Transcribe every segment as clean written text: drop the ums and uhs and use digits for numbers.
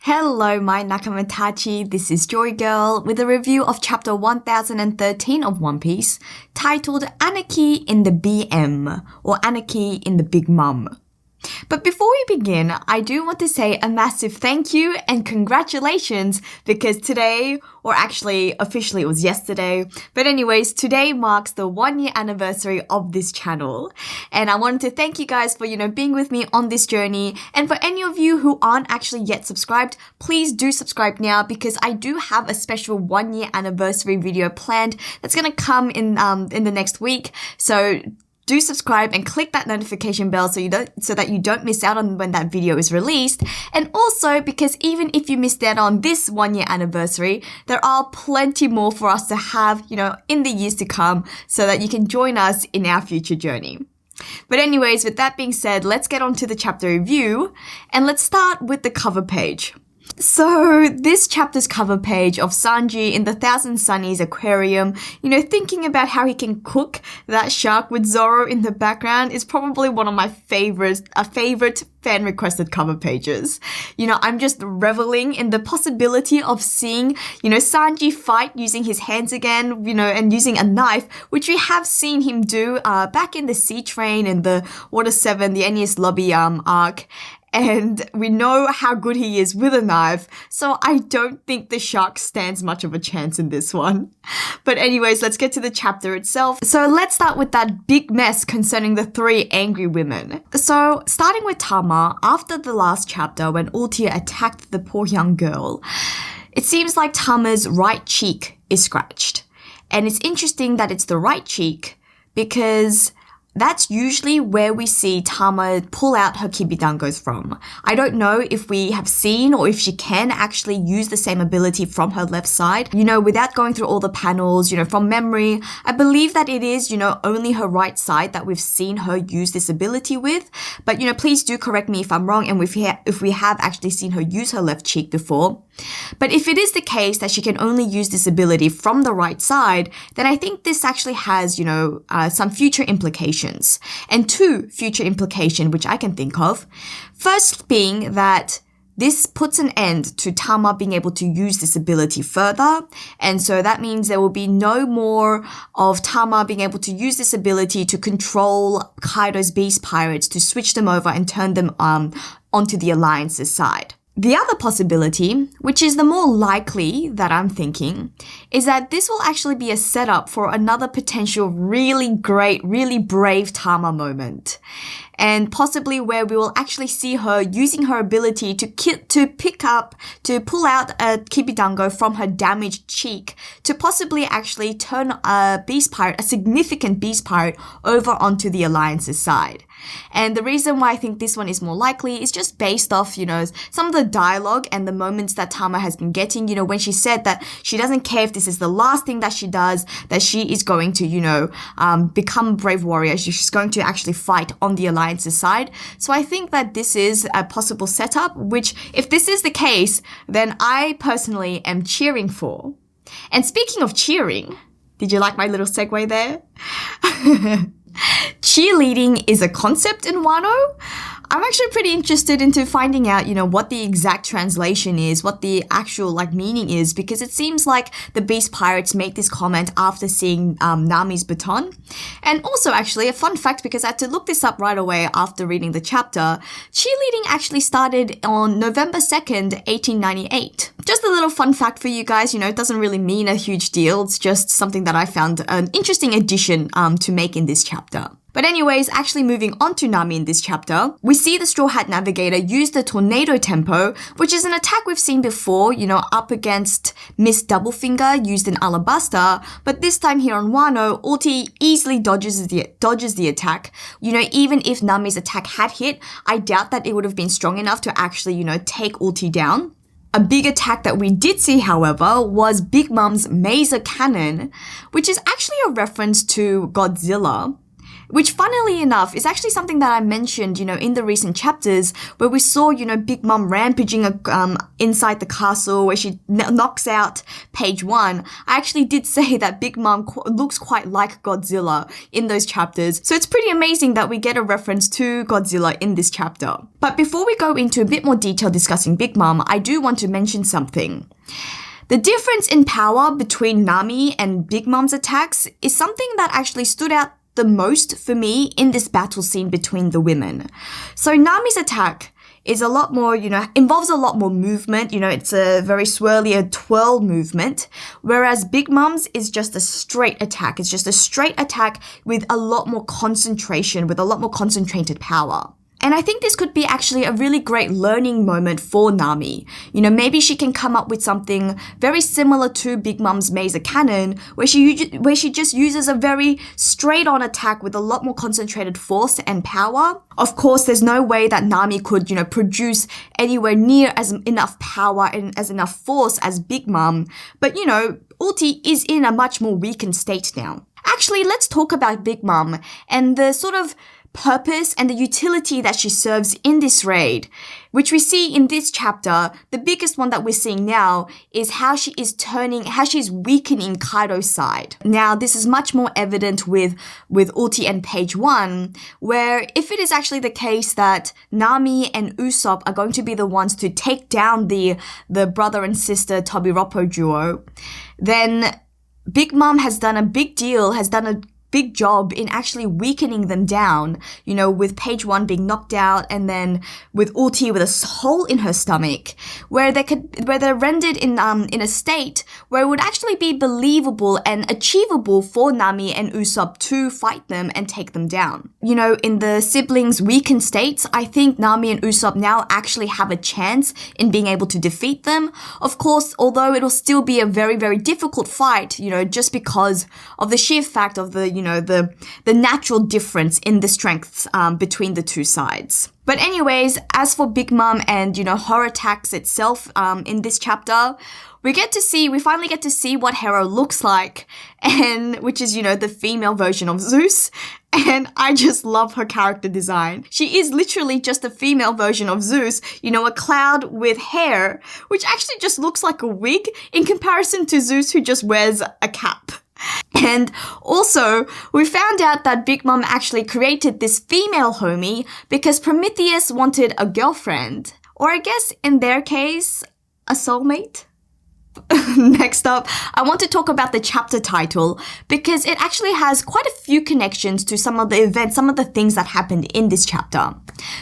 Hello, my nakamatachi. This is JoyGirl with a review of chapter 1013 of One Piece, titled Anarchy in the BM, or Anarchy in the Big Mum. But before we begin, I do want to say a massive thank you and congratulations because today, or actually officially it was yesterday, but anyways, today marks the 1 year anniversary of this channel. And I wanted to thank you guys for, being with me on this journey. And for any of you who aren't actually yet subscribed, please do subscribe now because I do have a special 1 year anniversary video planned that's gonna come in the next week. So do subscribe and click that notification bell so that you don't miss out on when that video is released. And also because even if you missed out on this 1 year anniversary, there are plenty more for us to have, in the years to come so that you can join us in our future journey. But anyways, with that being said, let's get on to the chapter review and let's start with the cover page. So this chapter's cover page of Sanji in the Thousand Sunnies aquarium, thinking about how he can cook that shark with Zoro in the background is probably one of my favorite fan requested cover pages. I'm just reveling in the possibility of seeing, Sanji fight using his hands again, and using a knife, which we have seen him do back in the Sea Train and the Water 7, the Enies Lobby arc. And we know how good he is with a knife, so I don't think the shark stands much of a chance in this one. But anyways, let's get to the chapter itself. So let's start with that big mess concerning the 3 angry women. So starting with Tama, after the last chapter when Ultia attacked the poor young girl, it seems like Tama's right cheek is scratched. And it's interesting that it's the right cheek because that's usually where we see Tama pull out her kibidangos from. I don't know if we have seen or if she can actually use the same ability from her left side. Without going through all the panels, from memory, I believe that it is, only her right side that we've seen her use this ability with. But, please do correct me if I'm wrong and if we have actually seen her use her left cheek before. But if it is the case that she can only use this ability from the right side, then I think this actually has, some future implications. And 2 future implications which I can think of. First being that this puts an end to Tama being able to use this ability further. And so that means there will be no more of Tama being able to use this ability to control Kaido's beast pirates, to switch them over and turn them onto the Alliance's side. The other possibility, which is the more likely that I'm thinking, is that this will actually be a setup for another potential really great, really brave Tama moment. And possibly where we will actually see her using her ability to pull out a kibidango from her damaged cheek to possibly actually turn a significant beast pirate over onto the Alliance's side. And the reason why I think this one is more likely is just based off, some of the dialogue and the moments that Tama has been getting, when she said that she doesn't care if this is the last thing that she does, that she is going to, become a brave warrior. She's going to actually fight on the Alliance's side. So I think that this is a possible setup, which if this is the case, then I personally am cheering for. And speaking of cheering, did you like my little segue there? Cheerleading is a concept in Wano. I'm actually pretty interested into finding out, what the exact translation is, what the actual, meaning is, because it seems like the Beast Pirates make this comment after seeing Nami's baton. And also, actually, a fun fact, because I had to look this up right away after reading the chapter, cheerleading actually started on November 2nd, 1898. Just a little fun fact for you guys, it doesn't really mean a huge deal. It's just something that I found an interesting addition to make in this chapter. But anyways, actually moving on to Nami in this chapter, we see the Straw Hat Navigator use the Tornado Tempo, which is an attack we've seen before, up against Miss Doublefinger used in Alabasta, but this time here on Wano, Ulti easily dodges the attack. Even if Nami's attack had hit, I doubt that it would have been strong enough to actually, take Ulti down. A big attack that we did see, however, was Big Mom's Maser Cannon, which is actually a reference to Godzilla. Which, funnily enough, is actually something that I mentioned, in the recent chapters where we saw, Big Mom rampaging inside the castle where she knocks out Page 1. I actually did say that Big Mom looks quite like Godzilla in those chapters. So it's pretty amazing that we get a reference to Godzilla in this chapter. But before we go into a bit more detail discussing Big Mom, I do want to mention something. The difference in power between Nami and Big Mom's attacks is something that actually stood out the most for me in this battle scene between the women. So Nami's attack is a lot more, involves a lot more movement. It's a very swirly, a twirl movement, whereas Big Mom's is just a straight attack. It's just a straight attack with a lot more concentration, with a lot more concentrated power. And I think this could be actually a really great learning moment for Nami. Maybe she can come up with something very similar to Big Mom's Mazer Cannon, where she just uses a very straight-on attack with a lot more concentrated force and power. Of course, there's no way that Nami could, produce anywhere near as enough power and as enough force as Big Mom. But, Ulti is in a much more weakened state now. Actually, let's talk about Big Mom and the sort of purpose and the utility that she serves in this raid, which we see in this chapter. The biggest one that we're seeing now is how she's weakening Kaido's side. Now, this is much more evident with Ulti and Page 1, where if it is actually the case that Nami and Usopp are going to be the ones to take down the brother and sister Tobiroppo duo, then Big Mom has done a big job in actually weakening them down, with Page 1 being knocked out and then with Ulti with a hole in her stomach, where they're rendered in a state where it would actually be believable and achievable for Nami and Usopp to fight them and take them down. In the siblings' weakened states, I think Nami and Usopp now actually have a chance in being able to defeat them. Of course, although it'll still be a very, very difficult fight, just because of the sheer fact of the natural difference in the strengths between the two sides. But anyways, as for Big Mom and, her attacks itself in this chapter, we finally get to see what Hero looks like, and which is, the female version of Zeus. And I just love her character design. She is literally just a female version of Zeus, a cloud with hair, which actually just looks like a wig in comparison to Zeus, who just wears a cap. And also, we found out that Big Mom actually created this female homie because Prometheus wanted a girlfriend. Or I guess, in their case, a soulmate? Next up, I want to talk about the chapter title because it actually has quite a few connections to some of the events, some of the things that happened in this chapter.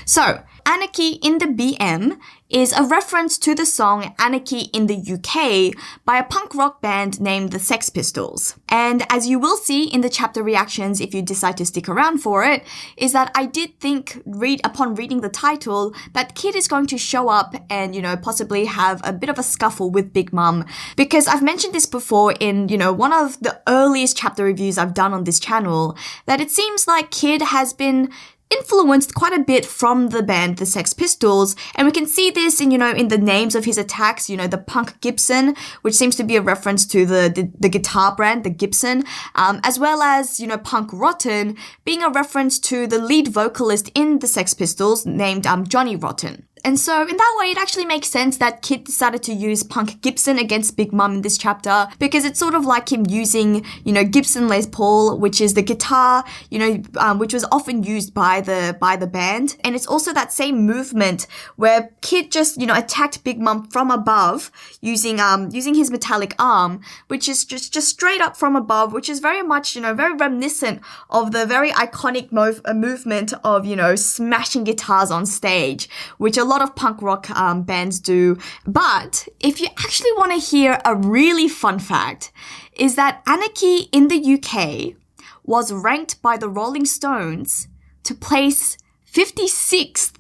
So, Anarchy in the BM is a reference to the song Anarchy in the UK by a punk rock band named the Sex Pistols. And as you will see in the chapter reactions if you decide to stick around for it, is that I did think, upon reading the title, that Kid is going to show up and, possibly have a bit of a scuffle with Big Mom. Because I've mentioned this before in, one of the earliest chapter reviews I've done on this channel, that it seems like Kid has been influenced quite a bit from the band the Sex Pistols, and we can see this in in the names of his attacks, the Punk Gibson, which seems to be a reference to the guitar brand, the Gibson, as well as Punk Rotten being a reference to the lead vocalist in the Sex Pistols named Johnny Rotten. And so in that way, it actually makes sense that Kid decided to use Punk Gibson against Big Mom in this chapter, because it's sort of like him using, Gibson Les Paul, which is the guitar, which was often used by the band. And it's also that same movement where Kid just, attacked Big Mom from above using his metallic arm, which is just straight up from above, which is very much, very reminiscent of the very iconic movement of, smashing guitars on stage, which a lot of punk rock bands do. But if you actually want to hear a really fun fact, is that Anarchy in the UK was ranked by the Rolling Stones to place 56th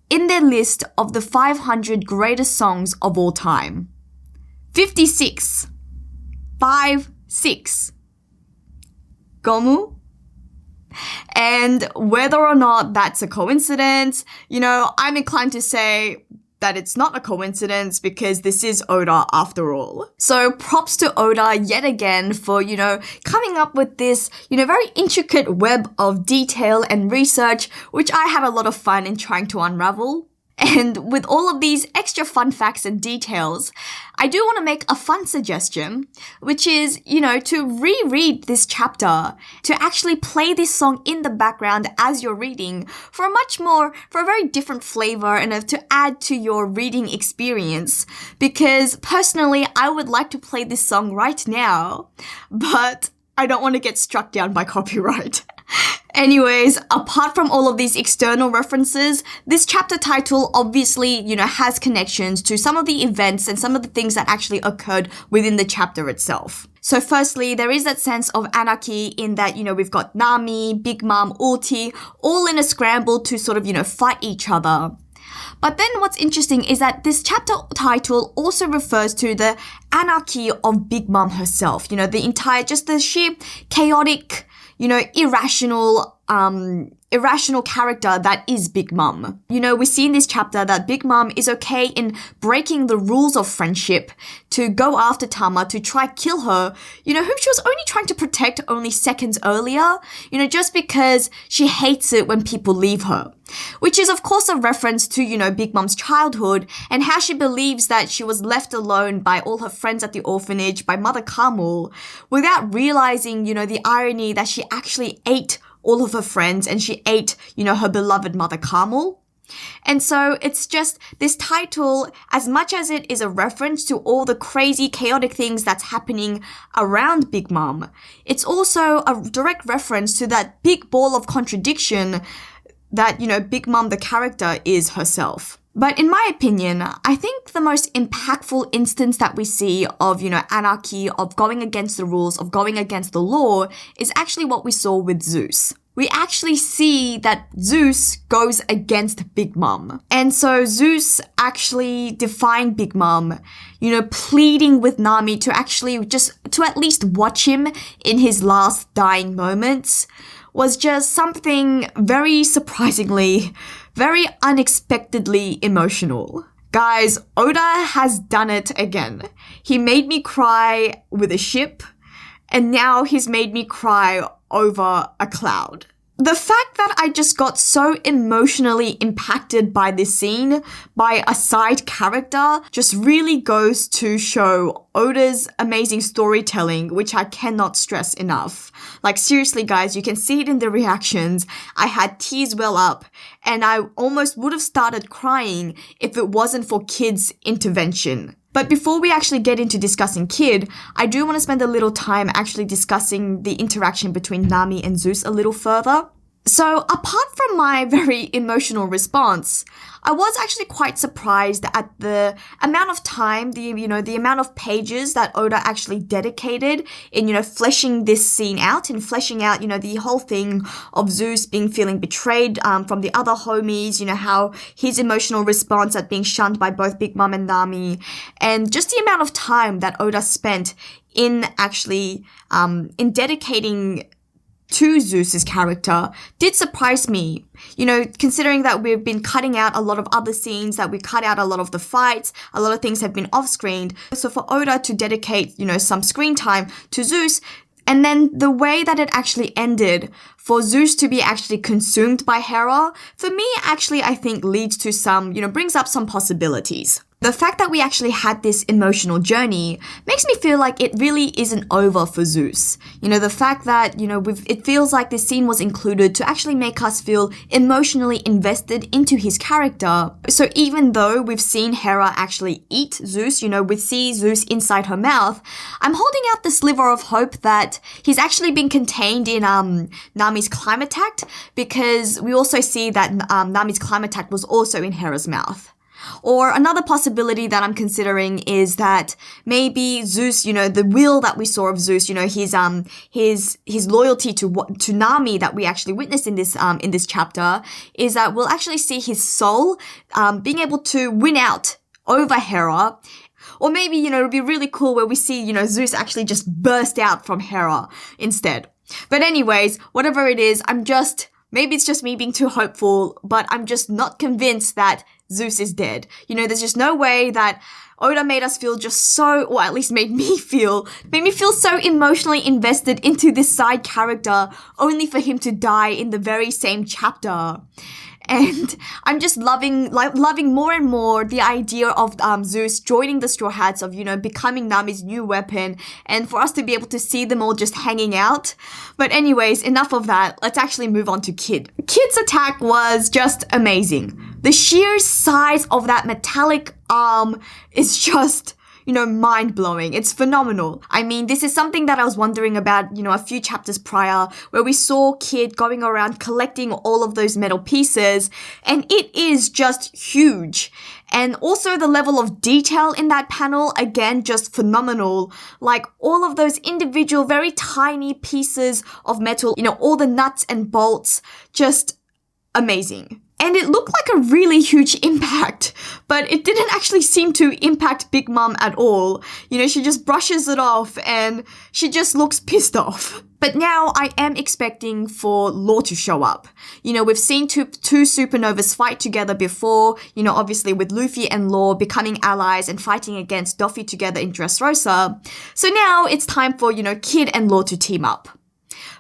in their list of the 500 greatest songs of all time. 56. 5-6. Gomu? And whether or not that's a coincidence, I'm inclined to say that it's not a coincidence because this is Oda after all. So props to Oda yet again for, coming up with this, very intricate web of detail and research, which I had a lot of fun in trying to unravel. And with all of these extra fun facts and details, I do want to make a fun suggestion, which is, to reread this chapter, to actually play this song in the background as you're reading for a very different flavor and to add to your reading experience. Because personally, I would like to play this song right now, but I don't want to get struck down by copyright. Anyways, apart from all of these external references, this chapter title obviously, has connections to some of the events and some of the things that actually occurred within the chapter itself. So firstly, there is that sense of anarchy in that, we've got Nami, Big Mom, Ulti, all in a scramble to sort of, fight each other. But then what's interesting is that this chapter title also refers to the anarchy of Big Mom herself. The sheer chaotic, irrational character that is Big Mom. We see in this chapter that Big Mom is okay in breaking the rules of friendship to go after Tama to try kill her, whom she was only trying to protect only seconds earlier, just because she hates it when people leave her. Which is, of course, a reference to, Big Mom's childhood and how she believes that she was left alone by all her friends at the orphanage, by Mother Carmel, without realizing, the irony that she actually ate all of her friends and she ate, her beloved Mother Carmel. And so it's just this title, as much as it is a reference to all the crazy, chaotic things that's happening around Big Mom, it's also a direct reference to that big ball of contradiction that, Big Mom, the character, is herself. But in my opinion, I think the most impactful instance that we see of, anarchy, of going against the rules, of going against the law, is actually what we saw with Zeus. We actually see that Zeus goes against Big Mom. And so Zeus actually defying Big Mom, pleading with Nami to actually to at least watch him in his last dying moments, was just something very surprisingly, very unexpectedly emotional. Guys, Oda has done it again. He made me cry with a ship, and now he's made me cry over a cloud. The fact that I just got so emotionally impacted by this scene, by a side character, just really goes to show Oda's amazing storytelling, which I cannot stress enough. Like, seriously, guys, you can see it in the reactions. I had tears well up, and I almost would have started crying if it wasn't for Kid's intervention. But before we actually get into discussing Kid, I do want to spend a little time actually discussing the interaction between Nami and Zeus a little further. So apart from my very emotional response, I was actually quite surprised at the amount of time, the amount of pages that Oda actually dedicated in, fleshing this scene out and fleshing out, the whole thing of Zeus feeling betrayed from the other homies, how his emotional response at being shunned by both Big Mom and Nami, and just the amount of time that Oda spent in actually in dedicating to Zeus's character did surprise me. Considering that we've been cutting out a lot of other scenes, that we cut out a lot of the fights, a lot of things have been off-screened. So for Oda to dedicate, some screen time to Zeus, and then the way that it actually ended, for Zeus to be actually consumed by Hera, for me actually I think leads to some, brings up some possibilities. The fact that we actually had this emotional journey makes me feel like it really isn't over for Zeus. The fact that, it feels like this scene was included to actually make us feel emotionally invested into his character. So even though we've seen Hera actually eat Zeus, we see Zeus inside her mouth, I'm holding out the sliver of hope that he's actually been contained in Nami's Climatact, because we also see that Nami's Climatact was also in Hera's mouth. Or another possibility that I'm considering is that maybe Zeus, the will that we saw of Zeus, his loyalty to Nami that we actually witnessed in this chapter, is that we'll actually see his soul being able to win out over Hera. Or maybe, it'll be really cool where we see, Zeus actually just burst out from Hera instead. But anyways, whatever it is, maybe it's just me being too hopeful, but I'm just not convinced that Zeus is dead. You know, there's just no way that Oda made us feel just so, or at least made me feel so emotionally invested into this side character only for him to die in the very same chapter. And I'm just loving more and more the idea of Zeus joining the Straw Hats, of, you know, becoming Nami's new weapon, and for us to be able to see them all just hanging out. But anyways, enough of that. Let's actually move on to Kid. Kid's attack was just amazing. The sheer size of that metallic arm is just, you know, mind-blowing. It's phenomenal. I mean, this is something that I was wondering about, you know, a few chapters prior, where we saw Kid going around collecting all of those metal pieces, and it is just huge. And also the level of detail in that panel, again, just phenomenal. Like, all of those individual, very tiny pieces of metal, you know, all the nuts and bolts, just amazing. And it looked like a really huge impact, but it didn't actually seem to impact Big Mom at all. You know, she just brushes it off and she just looks pissed off. But now I am expecting for Law to show up. You know, we've seen two supernovas fight together before, you know, obviously with Luffy and Law becoming allies and fighting against Doffy together in Dressrosa. So now it's time for, you know, Kid and Law to team up.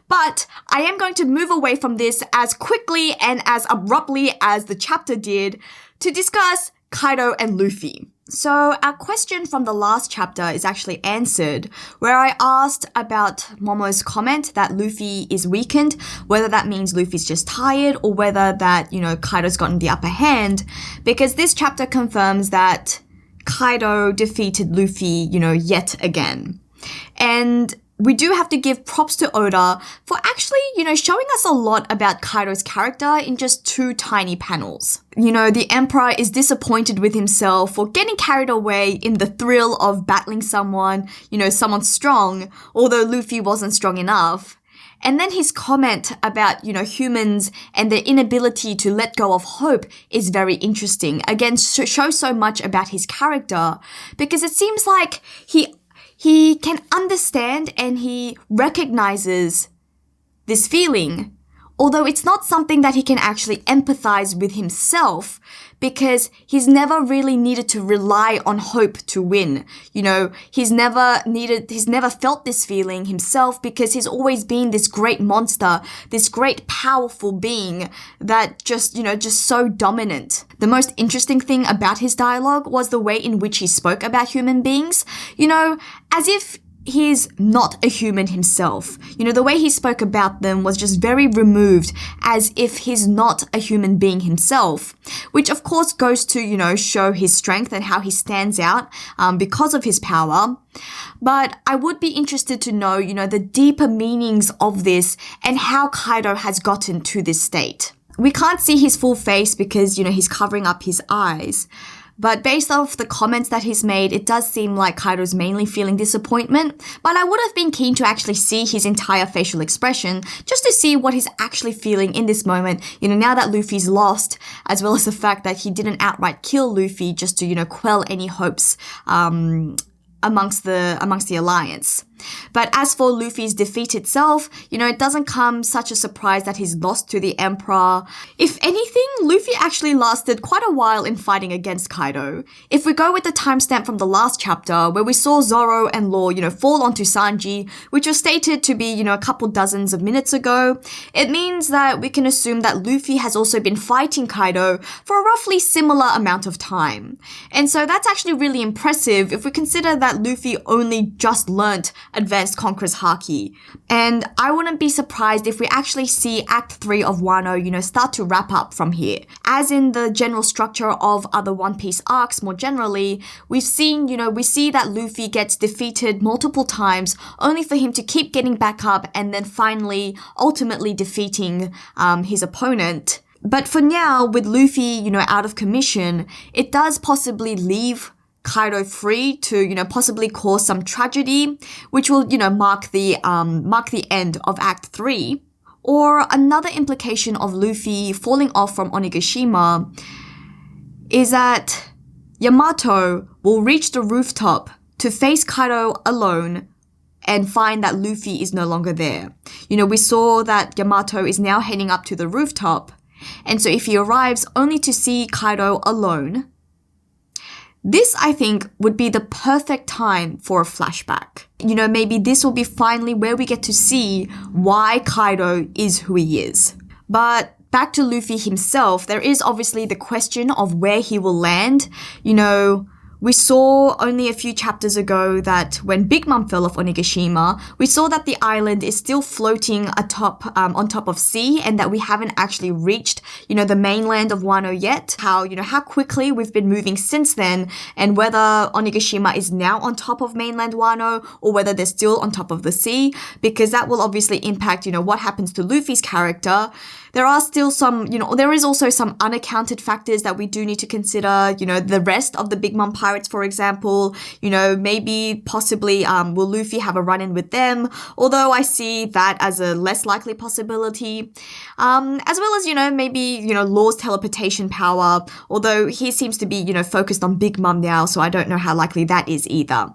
But I am going to move away from this as quickly and as abruptly as the chapter did to discuss Kaido and Luffy. So our question from the last chapter is actually answered, where I asked about Momo's comment that Luffy is weakened, whether that means Luffy's just tired or whether that, you know, Kaido's gotten the upper hand, because this chapter confirms that Kaido defeated Luffy, you know, yet again. And we do have to give props to Oda for actually, you know, showing us a lot about Kaido's character in just 2 tiny panels. You know, the Emperor is disappointed with himself for getting carried away in the thrill of battling someone, you know, someone strong, although Luffy wasn't strong enough. And then his comment about, you know, humans and their inability to let go of hope is very interesting. Again, shows so much about his character, because it seems like he can understand and he recognizes this feeling, although it's not something that he can actually empathize with himself, because he's never really needed to rely on hope to win. You know, he's never felt this feeling himself, because he's always been this great monster, this great powerful being that just, you know, just so dominant. The most interesting thing about his dialogue was the way in which he spoke about human beings, you know, as if he's not a human himself. You know, the way he spoke about them was just very removed, as if he's not a human being himself, which of course goes to, you know, show his strength and how he stands out because of his power. But I would be interested to know, you know, the deeper meanings of this and how Kaido has gotten to this state. We can't see his full face because, you know, he's covering up his eyes. But based off the comments that he's made, it does seem like Kaido's mainly feeling disappointment, but I would have been keen to actually see his entire facial expression, just to see what he's actually feeling in this moment, you know, now that Luffy's lost, as well as the fact that he didn't outright kill Luffy just to, you know, quell any hopes amongst the alliance. But as for Luffy's defeat itself, you know, it doesn't come such a surprise that he's lost to the Emperor. If anything, Luffy actually lasted quite a while in fighting against Kaido. If we go with the timestamp from the last chapter, where we saw Zoro and Law, you know, fall onto Sanji, which was stated to be, you know, a couple dozens of minutes ago, it means that we can assume that Luffy has also been fighting Kaido for a roughly similar amount of time. And so that's actually really impressive if we consider that Luffy only just learnt Advanced Conqueror's Haki. And I wouldn't be surprised if we actually see Act 3 of Wano, you know, start to wrap up from here. As in the general structure of other One Piece arcs more generally, we see that Luffy gets defeated multiple times, only for him to keep getting back up and then finally, ultimately defeating his opponent. But for now, with Luffy, you know, out of commission, it does possibly leave Kaido free to, you know, possibly cause some tragedy, which will, you know, mark the end of Act 3. Or another implication of Luffy falling off from Onigashima is that Yamato will reach the rooftop to face Kaido alone and find that Luffy is no longer there. You know, we saw that Yamato is now heading up to the rooftop, And so if he arrives only to see Kaido alone, this, I think, would be the perfect time for a flashback. You know, maybe this will be finally where we get to see why Kaido is who he is. But back to Luffy himself, there is obviously the question of where he will land. You know, we saw only a few chapters ago that when Big Mom fell off Onigashima, we saw that the island is still floating atop, on top of sea, and that we haven't actually reached, you know, the mainland of Wano yet. How quickly we've been moving since then, and whether Onigashima is now on top of mainland Wano, or whether they're still on top of the sea, because that will obviously impact, you know, what happens to Luffy's character. There are still some, you know, there is also some unaccounted factors that we do need to consider, you know, the rest of the Big Mom pirates, for example, you know, maybe possibly, will Luffy have a run-in with them? Although I see that as a less likely possibility. As well as, you know, maybe, you know, Law's teleportation power, although he seems to be, you know, focused on Big Mom now, so I don't know how likely that is either.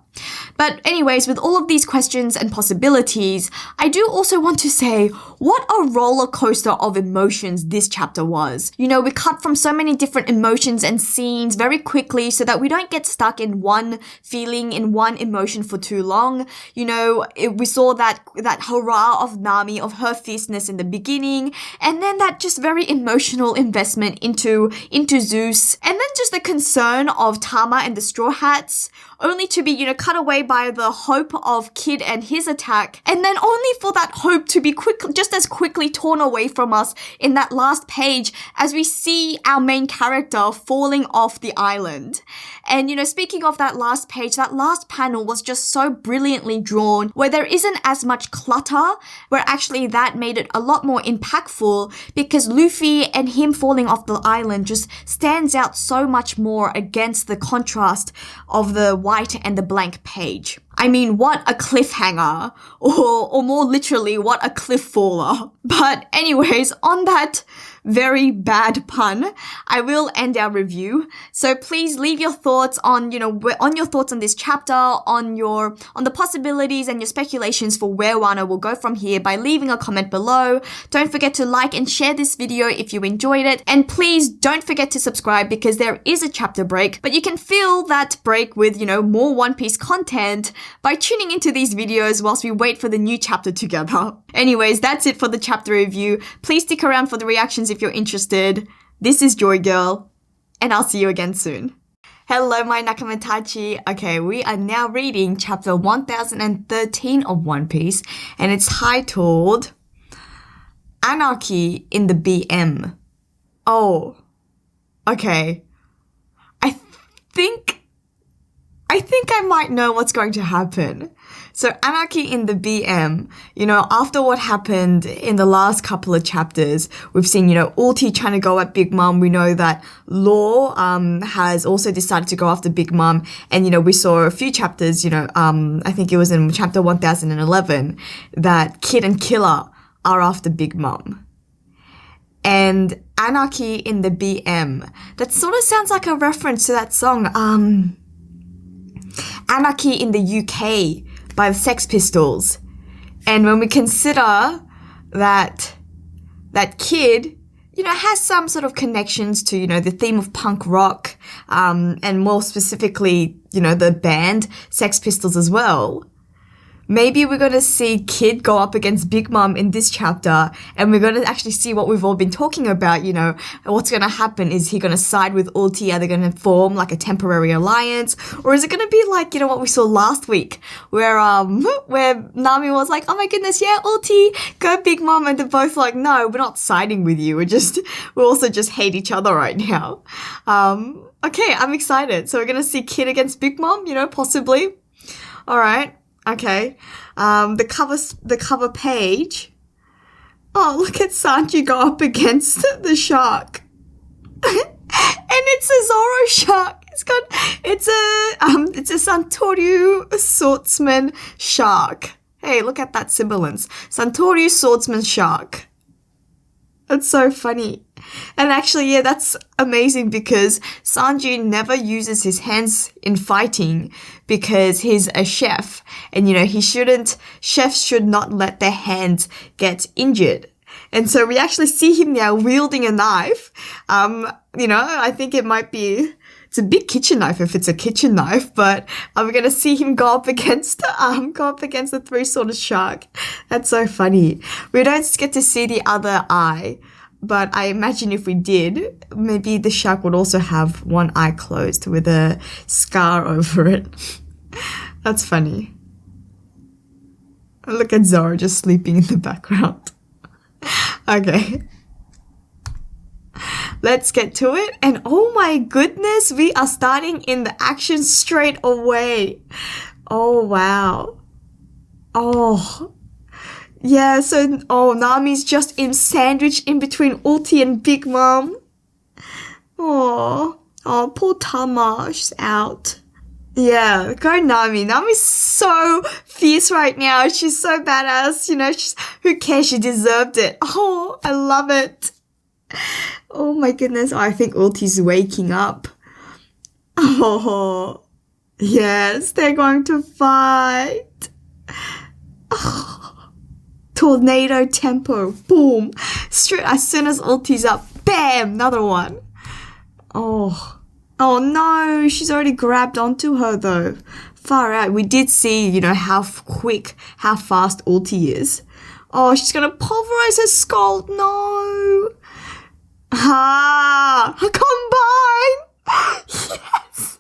But anyways, with all of these questions and possibilities, I do also want to say what a roller coaster of emotions this chapter was. You know, we cut from so many different emotions and scenes very quickly so that we don't get stuck in one feeling, in one emotion for too long. You know, we saw that hurrah of Nami, of her fierceness in the beginning, and then that just very emotional investment into Zeus, and then just the concern of Tama and the Straw Hats, only to be, you know, cut away by the hope of Kid and his attack, and then only for that hope to be just as quickly torn away from us in that last page as we see our main character falling off the island. And, you know, speaking of that last page, that last panel was just so brilliantly drawn, where there isn't as much clutter, where actually that made it a lot more impactful, because Luffy and him falling off the island just stands out so much more against the contrast of the white and the blank page. I mean, what a cliffhanger, or more literally, what a cliff faller. But anyways, on that very bad pun, I will end our review. So please leave your thoughts on, you know, on your thoughts on this chapter, on the possibilities and your speculations for where Wano will go from here by leaving a comment below. Don't forget to like and share this video if you enjoyed it. And please don't forget to subscribe, because there is a chapter break, but you can fill that break with, you know, more One Piece content by tuning into these videos whilst we wait for the new chapter together. Anyways, that's it for the chapter review. Please stick around for the reactions if you're interested. This is JoyGirl, and I'll see you again soon. Hello, my nakamatachi. Okay, we are now reading chapter 1013 of One Piece, and it's titled Anarchy in the BM. Oh, okay. I think I might know what's going to happen. So Anarchy in the BM, you know, after what happened in the last couple of chapters, we've seen, you know, Ulti trying to go at Big Mom. We know that Law, has also decided to go after Big Mom. And, you know, we saw a few chapters, you know, I think it was in chapter 1011, that Kid and Killer are after Big Mom. And Anarchy in the BM, that sort of sounds like a reference to that song, Anarchy in the UK by the Sex Pistols. And when we consider that Kid, you know, has some sort of connections to, you know, the theme of punk rock, and more specifically, you know, the band Sex Pistols as well. Maybe we're going to see Kid go up against Big Mom in this chapter, and we're going to actually see what we've all been talking about, you know, what's going to happen. Is he going to side with Ulti? Are they going to form like a temporary alliance? Or is it going to be like, you know, what we saw last week, where Nami was like, oh my goodness, yeah, Ulti, go Big Mom, and they're both like, no, we're not siding with you. We also just hate each other right now. Okay, I'm excited. So we're going to see Kid against Big Mom, you know, possibly. All right. Okay, the cover page. Oh, look at Sanji go up against the shark. And it's a Zoro shark. It's a Santoryu swordsman shark. Hey, look at that semblance. Santoryu swordsman shark. That's so funny. And actually, yeah, that's amazing, because Sanji never uses his hands in fighting because he's a chef. And, you know, chefs should not let their hands get injured. And so we actually see him now wielding a knife. I think it's a big kitchen knife if it's a kitchen knife, but we're going to see him go up against the three-sworded shark. That's so funny. We don't get to see the other eye, but I imagine if we did, maybe the shark would also have one eye closed with a scar over it. That's funny. Look at Zoro just sleeping in the background. Okay. Let's get to it. And oh my goodness, we are starting in the action straight away. Oh, wow. Oh. Yeah, so, Nami's just sandwiched in between Ulti and Big Mom. Oh, poor Tama. She's out. Yeah, go Nami. Nami's so fierce right now. She's so badass. Who cares? She deserved it. Oh, I love it. Oh my goodness. I think Ulti's waking up. Oh, yes, they're going to fight. Oh. Tornado tempo. Boom. Straight as soon as Ulti's up. Bam! Another one. Oh no, she's already grabbed onto her though. Far out. We did see, how fast Ulti is. Oh, she's gonna pulverize her skull. No. Combine. Yes.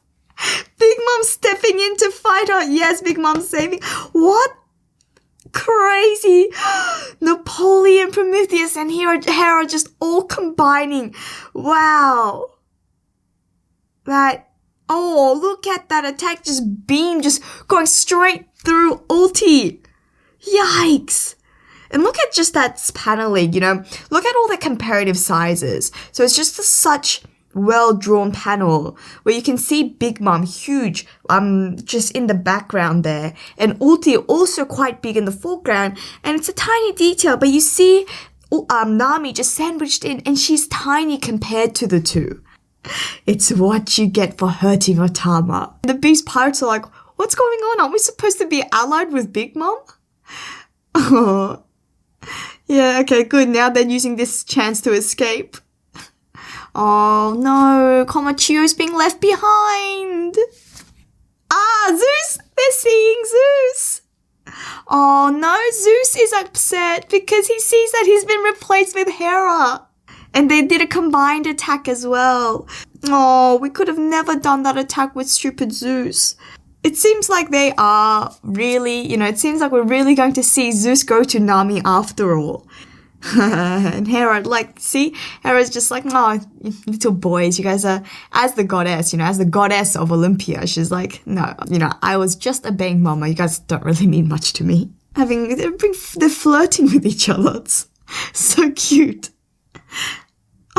Big Mom stepping in to fight her. Yes, Big Mom saving. What? Crazy. Napoleon, Prometheus, and Hera just all combining. Wow. Look at that attack, just going straight through Ulti. Yikes. And look at just that paneling, look at all the comparative sizes. So it's just such well-drawn panel where you can see Big Mom huge, just in the background there. And Ulti also quite big in the foreground. And it's a tiny detail, but you see Nami just sandwiched in and she's tiny compared to the two. It's what you get for hurting Otama. The Beast Pirates are like, what's going on? Aren't we supposed to be allied with Big Mom? Oh. Yeah, okay, good. Now they're using this chance to escape. Oh no, Komachio's being left behind. Zeus! They're seeing Zeus. Oh no, Zeus is upset because he sees that he's been replaced with Hera. And they did a combined attack as well. Oh, we could have never done that attack with stupid Zeus. It seems like they are really, it seems like we're really going to see Zeus go to Nami after all. And Hera, Hera's just like, oh, little boys, you guys are, as the goddess, as the goddess of Olympia, she's like, no, I was just obeying Mama. You guys don't really mean much to me. They're flirting with each other. It's so cute.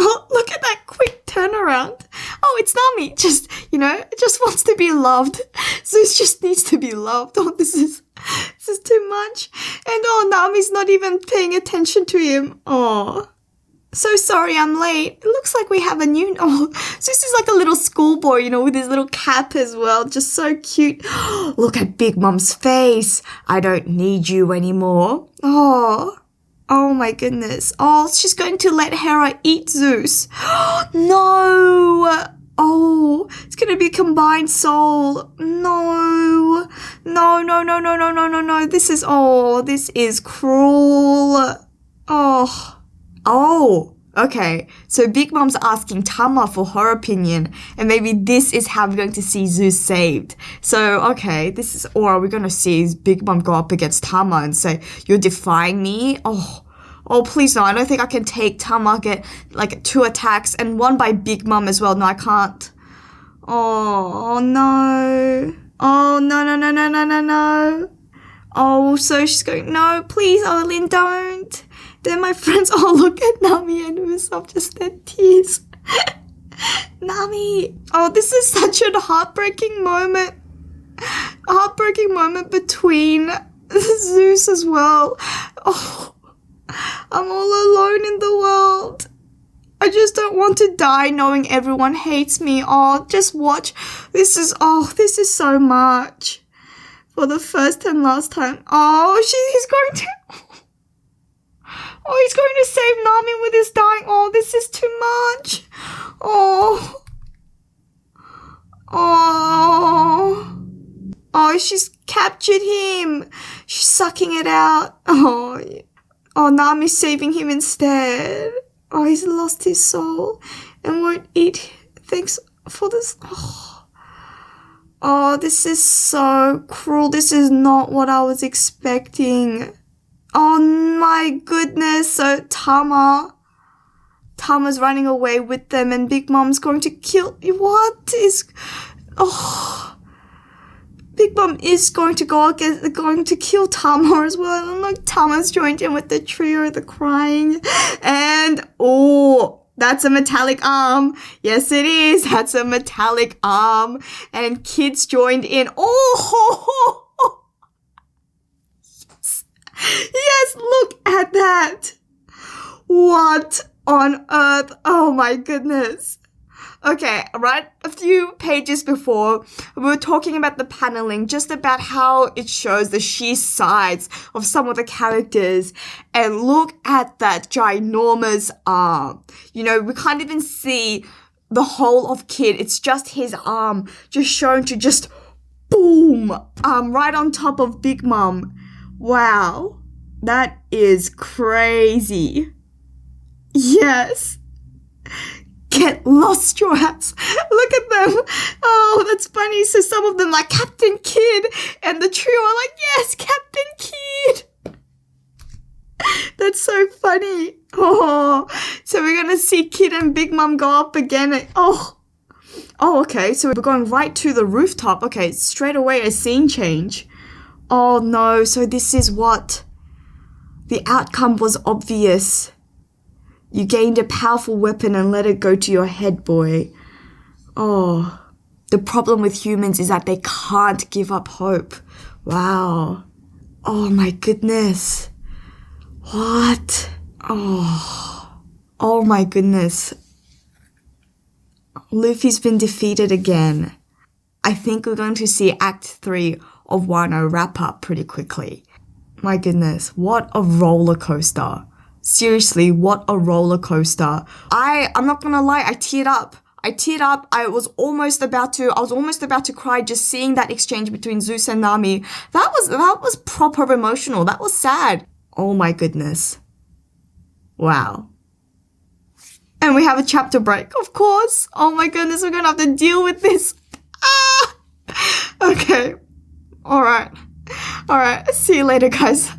Oh, look at that quick turnaround. Oh, it's Nami. Just wants to be loved. Zeus just needs to be loved. Oh, this is too much. And Nami's not even paying attention to him. Oh, so sorry I'm late. It looks like we have a new, Zeus is like a little schoolboy, with his little cap as well. Just so cute. Look at Big Mom's face. I don't need you anymore. Oh my goodness. Oh, she's going to let Hera eat Zeus. No. Oh, it's going to be combined soul. No. No. This is cruel. Oh, okay. So Big Mom's asking Tama for her opinion, and maybe this is how we're going to see Zeus saved. So, okay, or are we going to see Big Mom go up against Tama and say, you're defying me? Oh, please no, I don't think I can take Tama, get 2 attacks, and one by Big Mom as well. No, I can't. Oh, no. Oh, no. Oh, so she's going, no, please, Olin, don't. They're my friends. Oh, look at Nami and Usopp, just their tears. Nami. Oh, this is such a heartbreaking moment. A heartbreaking moment between Zeus as well. Oh, I'm all alone in the world. I just don't want to die knowing everyone hates me. Oh, just watch. This is so much. For the first and last time. Oh, he's going to... Oh, he's going to save Nami with his dying. Oh, this is too much. Oh. Oh. Oh, she's captured him. She's sucking it out. Oh. Oh, Nami's saving him instead. Oh, he's lost his soul and won't eat. Thanks for this. Oh, this is so cruel. This is not what I was expecting. Oh my goodness. So Tama's running away with them and Big Mom's going to kill. What is... Oh... Big Mom is going to kill Tama as well. And look, Tama's joined in with the trio, the crying. And, oh, that's a metallic arm. Yes, it is. That's a metallic arm. And kids joined in. Oh, yes. Yes, look at that. What on earth? Oh my goodness. Okay, right a few pages before, we were talking about the paneling, just about how it shows the sheer sides of some of the characters. And look at that ginormous arm. You know, we can't even see the whole of Kid. It's just his arm just shown to just boom, right on top of Big Mom. Wow, that is crazy. Yes. Get lost, Straw Hats. Look at them. Oh, that's funny. So some of them like Captain Kid and the trio are like, yes, Captain Kid. That's so funny. Oh, so we're going to see Kid and Big Mom go up again. Oh, okay. So we're going right to the rooftop. Okay, straight away a scene change. Oh, no. So this is what? The outcome was obvious. You gained a powerful weapon and let it go to your head, boy. Oh, the problem with humans is that they can't give up hope. Wow. Oh my goodness. What? Oh my goodness. Luffy's been defeated again. I think we're going to see Act 3 of Wano wrap up pretty quickly. My goodness, what a roller coaster. Seriously, what a roller coaster. I'm not gonna lie, I teared up. I was almost about to cry just seeing that exchange between Zeus and Nami. That was proper emotional. That was sad. Oh my goodness. Wow. And we have a chapter break, of course. Oh my goodness, we're gonna have to deal with this. Okay. Alright. See you later, guys.